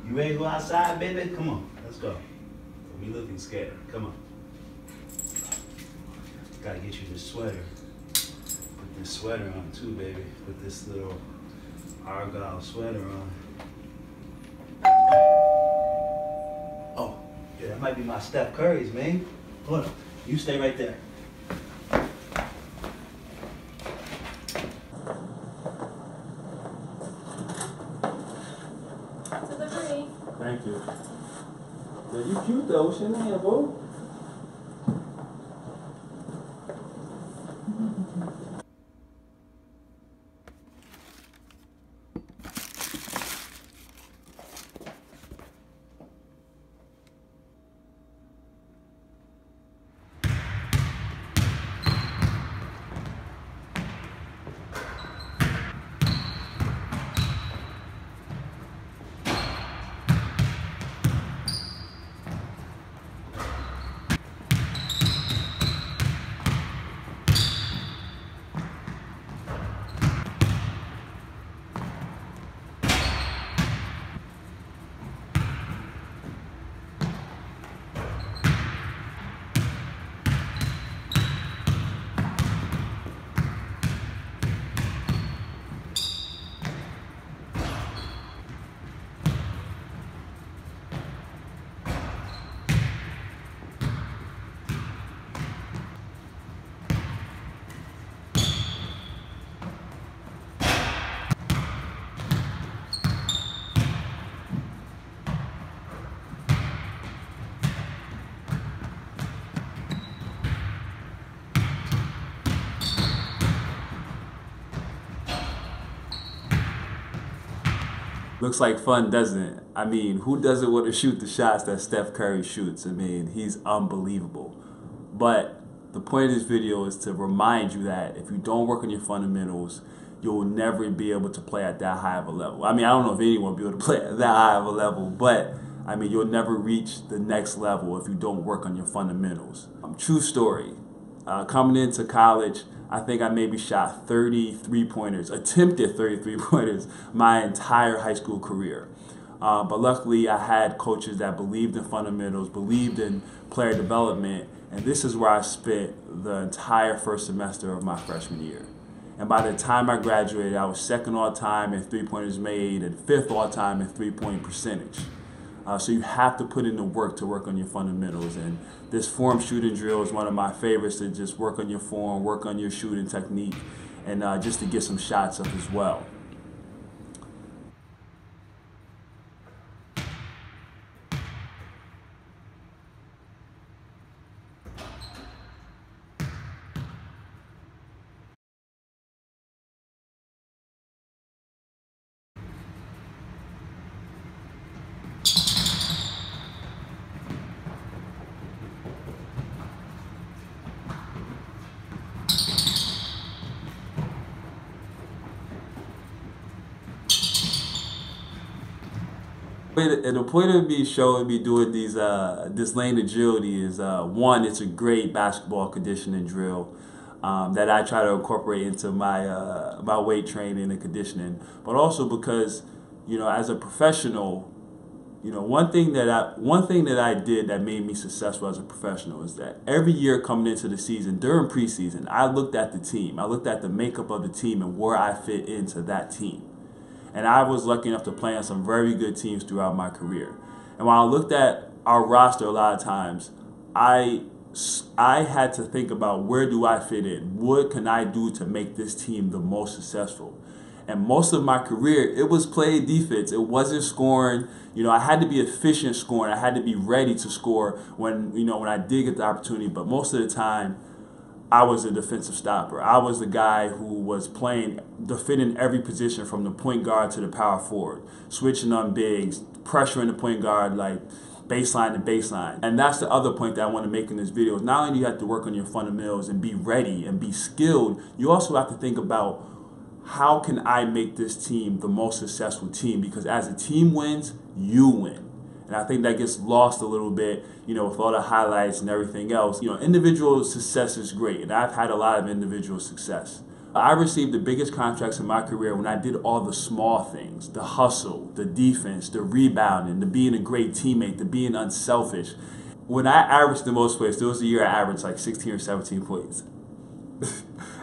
You ready to go outside, baby? Come on, let's go. Don't be looking scared. Come on. Gotta get you this sweater. Put this sweater on too, baby. Put this little argyle sweater on. Oh, yeah, that might be my Steph Currys, man. Hold on. You stay right there. Thank you. Yeah, you cute though. What's your name, bro? Looks like fun, doesn't it? I mean, who doesn't want to shoot the shots that Steph Curry shoots? I mean, he's unbelievable. But the point of this video is to remind you that if you don't work on your fundamentals, you'll never be able to play at that high of a level. I mean, I don't know if anyone will be able to play at that high of a level, but I mean, you'll never reach the next level if you don't work on your fundamentals. True story. Coming into college, I think I maybe shot 33 pointers, attempted 33 pointers my entire high school career. But luckily I had coaches that believed in fundamentals, believed in player development, and this is where I spent the entire first semester of my freshman year. And by the time I graduated, I was second all time in three-pointers made and fifth all time in three-point percentage. So you have to put in the work to work on your fundamentals. And this form shooting drill is one of my favorites, to just work on your form, work on your shooting technique, and just to get some shots up as well. And the point of me showing me doing these this lane agility is one, it's a great basketball conditioning drill that I try to incorporate into my my weight training and conditioning, but also because, you know, as a professional, you know, one thing that I did that made me successful as a professional is that every year coming into the season, during preseason, I looked at the team, I looked at the makeup of the team and where I fit into that team. And I was lucky enough to play on some very good teams throughout my career. And when I looked at our roster a lot of times, I had to think about, where do I fit in? What can I do to make this team the most successful? And most of my career, it was playing defense. It wasn't scoring. You know, I had to be efficient scoring. I had to be ready to score when I did get the opportunity. But most of the time, I was a defensive stopper. I was the guy who was defending every position from the point guard to the power forward, switching on bigs, pressuring the point guard like baseline to baseline. And that's the other point that I want to make in this video. Is not only do you have to work on your fundamentals and be ready and be skilled, you also have to think about, how can I make this team the most successful team? Because as a team wins, you win. And I think that gets lost a little bit, you know, with all the highlights and everything else. You know, individual success is great, and I've had a lot of individual success. I received the biggest contracts in my career when I did all the small things, the hustle, the defense, the rebounding, the being a great teammate, the being unselfish. When I averaged the most points, there was a year I averaged like 16 or 17 points.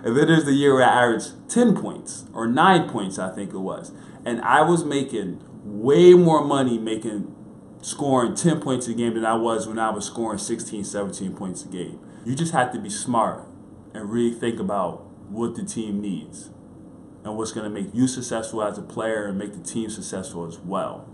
And then there's the year where I averaged 10 points or 9 points, I think it was. And I was making way more money scoring 10 points a game than I was when I was scoring 16, 17 points a game. You just have to be smart and really think about what the team needs and what's going to make you successful as a player and make the team successful as well.